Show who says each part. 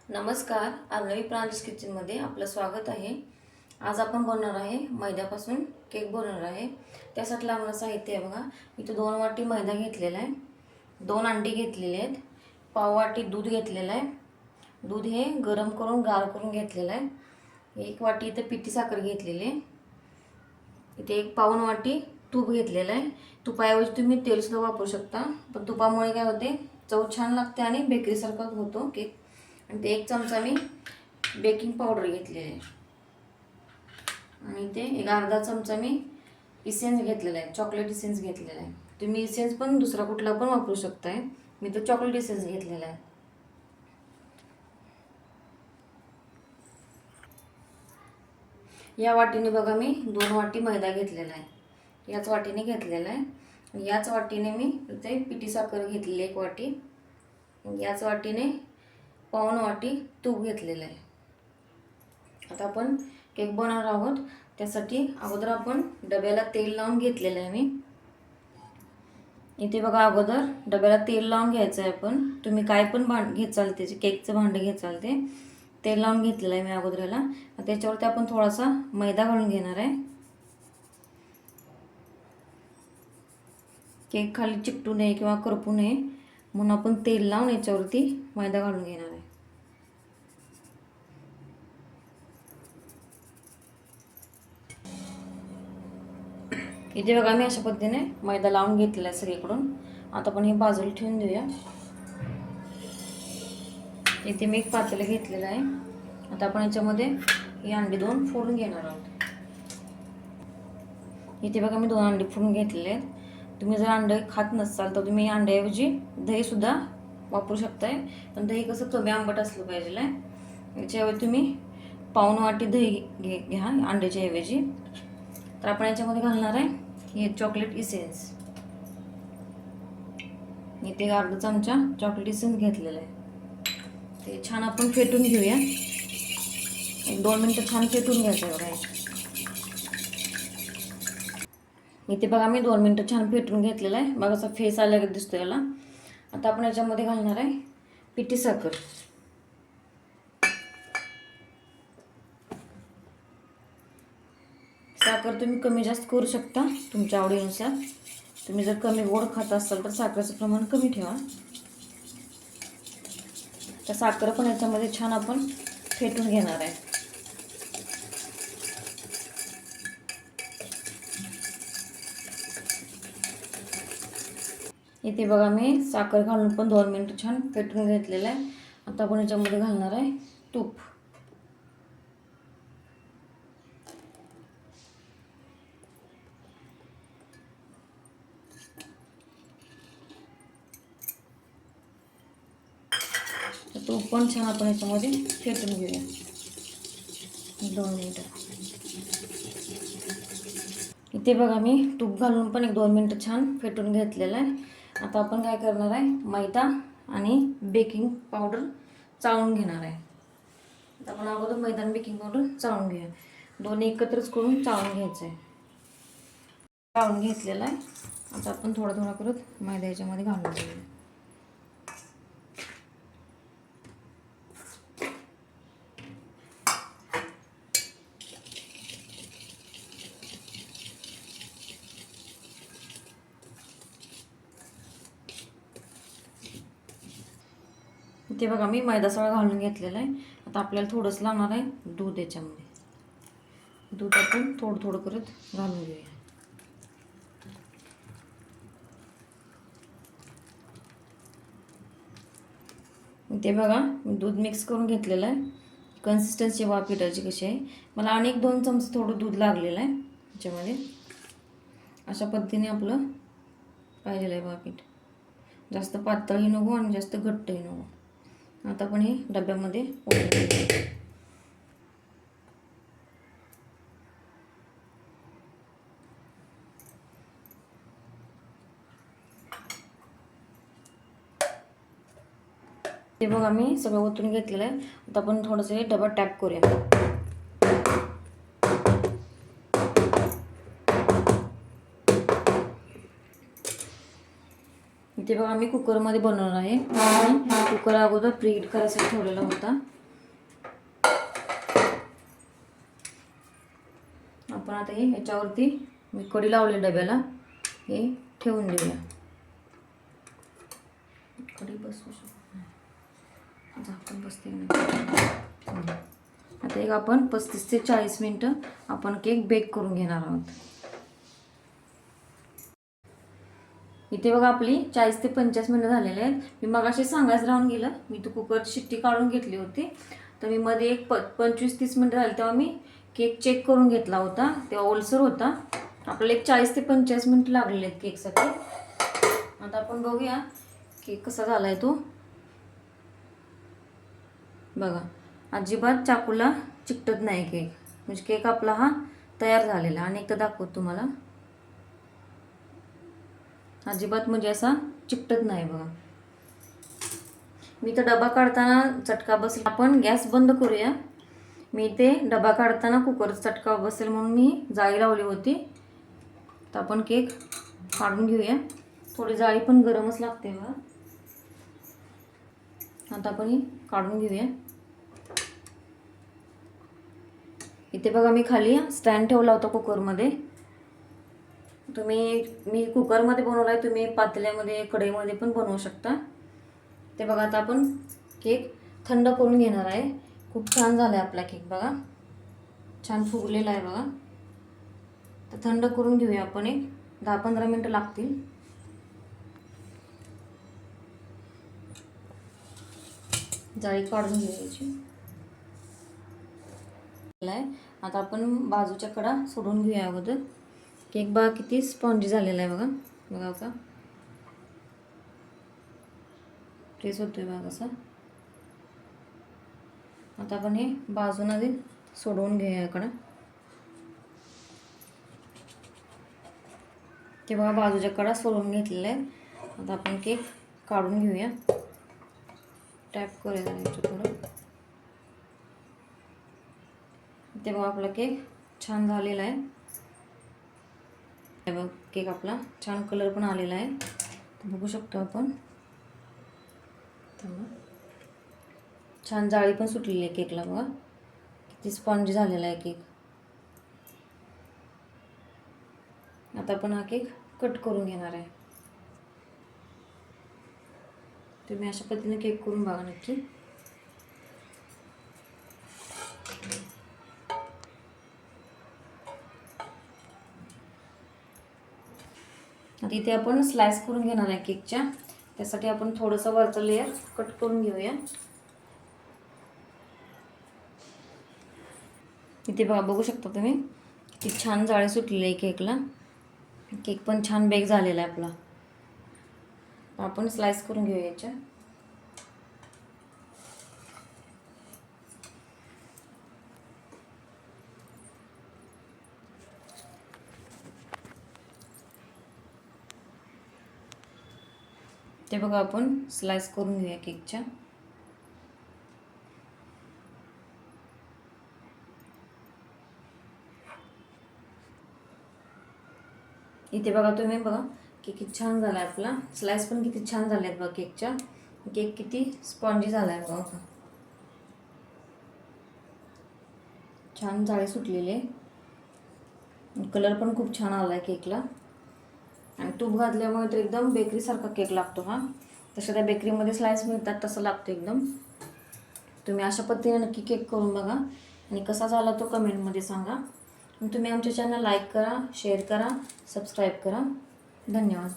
Speaker 1: नमस्कार, आलवी प्रांजस किचनमध्ये आपलं स्वागत आहे। आज आपण बनवणार आहे मैद्यापासून केक बनवणार आहे। त्यासाठी लागणारं साहित्य आहे बघा, इथे 2 वाटी मैदा घेतलेला आहे, 2 अंडी घेतलेले आहेत, पाव वाटी दूध घेतलेलं आहे। दूध हे गरम करून गार करून घेतलेलं आहे। 1 वाटी इथे पिठी साखर घेतलेली आहे। इथे 1 पाऊण वाटी तूप घेतलेलं आहे। तुपाऐवजी तुम्ही तेल सुद्धा वापरू शकता, पण तुपामुळे काय होते, चव छान लागते आणि बेकरीसारखा होतो केक। आणि ते 1 चमचा मी बेकिंग पावडर घेतलेली आहे आणि ते 1 अर्धा चमचा मी इसेन्स घेतलेला आहे, चॉकलेट इसेन्स घेतलेला आहे। तुम्ही इसेन्स पण दुसरा कुठला पण वापरू शकताय, मी तो चॉकलेट इसेन्स घेतलेला आहे। या वाटीने बघा मी 2 वाटी मैदा घेतलेला आहे, याच वाटीने घेतलेला आहे। याच वाटीने मी इथे पिठी साखर घेतलेली 1 वाटी, याच वाटीने पाऊण वाटी तूप घेतलेलं आहे। आता आपण केक बनवणार आहोत, त्यासाठी अगोदर आपण डब्याला तेल लावून घेतलेलं आहे। मी इथे बघा अगोदर डब्याला तेल लावून घ्यायचं आहे। आपण तुम्ही काय पण घेत चालते, केकचं भांडं घेत चालते, तेल लावून घेतलेलं आहे मी अगोदर याला। त्याच्यावरती आपण थोडासा मैदा घालून घेणार आहे। केक खाली चिकटू नये किंवा करपू नये म्हणून आपण तेल लावून याच्यावरती मैदा घालून घेणार आहे। इथे बघा मी अशा पद्धतीने मैदा लावून घेतलेला आहे सगळीकडून। आता आपण हे बाजूला ठेवून देऊया। इथे मी 1 पातेलं घेतलेलं आहे। आता आपण याच्यामध्ये ही अंडी 2 फोडून घेणार आहोत। इथे बघा मी 2 अंडी फोडून घेतलेले आहेत। तुम्ही जर अंडे खात नसाल तर तुम्ही अंड्याऐवजी दही सुद्धा वापरू शकताय, पण दही कसं कमी आंबट असलं पाहिजे आहे। याच्याऐवजी तुम्ही पाऊण वाटी दही घ्या अंड्याच्या ऐवजी। तर आपण याच्यामध्ये घालणार आहे हे चॉकलेट इसेन्स। इथे 1 अर्धा चमचा चॉकलेट इसेन्स घेतलेला आहे। ते छान आपण फेटून घेऊया, 1-2 मिनिटं छान फेटून घ्यायचं बघा। इथे बघा मी 2 मिनिटं छान फेटून घेतलेला आहे, बघा असा फेस आल्यागत दिसतो याला। आता आपण याच्यामध्ये घालणार आहे पिठी साखर। साखर तुम्ही कमी जास्त करू शकता तुमच्या आवडीनुसार। तुम्ही जर कमी गोड खात असाल तर साखरेचं प्रमाण कमी ठेवा। तर साखर पण याच्यामध्ये छान आपण फेटून घेणार आहे। इथे बघा मी साखर घालून पण 2 मिनिटं छान फेटून घेतलेलं आहे। आता आपण याच्यामध्ये घालणार आहे तूप। तूप पण छान आपण याच्यामध्ये फेटून घेऊया 2 मिनिटं। इथे बघा मी तूप घालून पण 1-2 मिनिटं छान फेटून घेतलेलं आहे। आता आपण काय करणार आहे, मैदा आणि बेकिंग पावडर चाळून घेणार आहे। आता आपण अगोदर मैदा आणि बेकिंग पावडर चाळून घेऊया, दोन्ही एकत्रच करून चाळून घ्यायचं आहे। चाळून घेतलेलं आहे। आता आपण थोडं थोडं करत मैदा याच्यामध्ये घालून घेऊया। इथे बघा मी मैदा सगळा घालून घेतलेला आहे। आता आपल्याला थोडंसं लागणार आहे दूध। याच्यामध्ये दूध आपण थोडं थोडं करत घालून घेऊया। इथे बघा मी दूध मिक्स करून घेतलेलं आहे। कन्सिस्टन्सी बघा पिठाची कशी आहे। मला आणि 1-2 चमचे थोडं दूध लागलेलं आहे याच्यामध्ये। अशा पद्धतीने आपलं पाहिजे आहे बघा पीठ, जास्त पातळही नको आणि जास्त घट्टही नको। आता आपण हे डब्यामध्ये ओतून घेऊया। ते बघा मी सगळं ओतून घेतलेलं आहे। आता आपण थोडंसं हे डबा टॅप करूया। इथे बघा मी कुकरमध्ये बनवणार आहे. कुकर अगोदर प्रीहीट करायसाठी ठेवलेला होता. आपण आता हे ह्याच्यावरती मी कढी लावले डब्याला, हे ठेवून देऊया. कढी बसू शकतो, झाकण बसते. आता एक आपण 35 ते 40 मिनटं आपण केक बेक करून घेणार आहोत. इथे बघा आपली 40 ते 50 मिनटं झालेले आहेत. मी मगाशी सांगायचं राहून गेलं, मी तो कुकरची शिट्टी काढून घेतली होती. तर मी मध्ये एक 25-30 मिनटं झाली तेव्हा मी केक चेक करून घेतला होता, तेव्हा ओलसर होता. आपल्याला एक 40 ते 50 मिनटं लागलेले आहेत केकसाठी. आता आपण बघूया केक कसा झाला आहे तो. बघा अजिबात चाकूला चिकटत नाही केक, म्हणजे केक आपला हा तयार झालेला. आणि एकदा दाखवतो तुम्हाला, अजिबात म्हणजे असा चिकटत नाही बघा. मी तर डबा काढताना चटका बसेल, आपण गॅस बंद करूया. मी ते डबा काढताना कुकरचा चटका बसेल म्हणून मी जाळी लावली होती. तर आपण केक काढून घेऊया. थोडी जाळी पण गरमच लागते बघा. आता आपण ही काढून घेऊया. इथे बघा मी खाली स्टँड ठेवला होता कुकरमध्ये. मी कुकरमध्ये बनवला आहे, तुम्ही पातेल्यामध्ये कढईमध्ये पण बनवू शकता. ते बघा आता आपण केक थंड करून घेणार आहे. खूप छान झाला आहे आपला केक बघा, छान फुगलेला आहे बघा. तर थंड करून घेऊया आपण, एक 10-15 मिनटं लागतील. जाळी काढून घ्यायची. आता आपण बाजूच्या कडा सोडून घेऊया अगोदर. केक बघा किती स्पॉन्जी झालेला आहे बघा. बघा का ट्रेस होतोय बघा कसा. आता आपण हे बाजूला सोडवून घेऊया इकडं. ते बघा बाजूच्या कडा सोडून घेतलेल्या आहेत. आता आपण केक काढून घेऊया. टॅप करूया थोडं. ते बघा आपला केक छान झालेला आहे. बघा केक आपला छान कलर पण आलेला आहे, बघू शकतो आपण. छान जाळी पण सुटलेली आहे केकला बघा, किती स्पॉन्जी झालेला आहे केक. आता आपण हा केक कट करून घेणार आहे. तुम्ही अशा पद्धतीने केक करून बघा नक्की. आता इथे आपण स्लाइस करून घेणार आहे केकच्या. त्यासाठी आपण थोडंसं वरचं लेयर कट करून घेऊया. इथे बघा बघू शकता तुम्ही किती छान जाळी सुटलेली आहे केकला. केक पण छान बेक झालेला आहे आपला. आपण स्लाइस करून घेऊया याच्या. ते बघा आपण स्लाइस करून घेऊया केकच्या. इथे बघा तुम्ही बघा किती छान झाला आहे आपला. स्लाइस पण किती छान झाले आहेत बघा केकच्या. केक किती स्पॉन्जी झाला आहे बघा, छान जाळी सुटलेली आहे. कलर पण खूप छान आला आहे केकला. आणि तूप घातल्यामुळे तर एकदम बेकरीसारखा केक लागतो हा. तसं त्या बेकरीमध्ये स्लाइस मिळतात तसं लागतो एकदम. तुम्ही अशा पद्धतीने नक्की केक करून बघा आणि कसा झाला तो कमेंटमध्ये सांगा. तुम्ही आमच्या चॅनल लाईक करा, शेअर करा, सबस्क्राईब करा. धन्यवाद.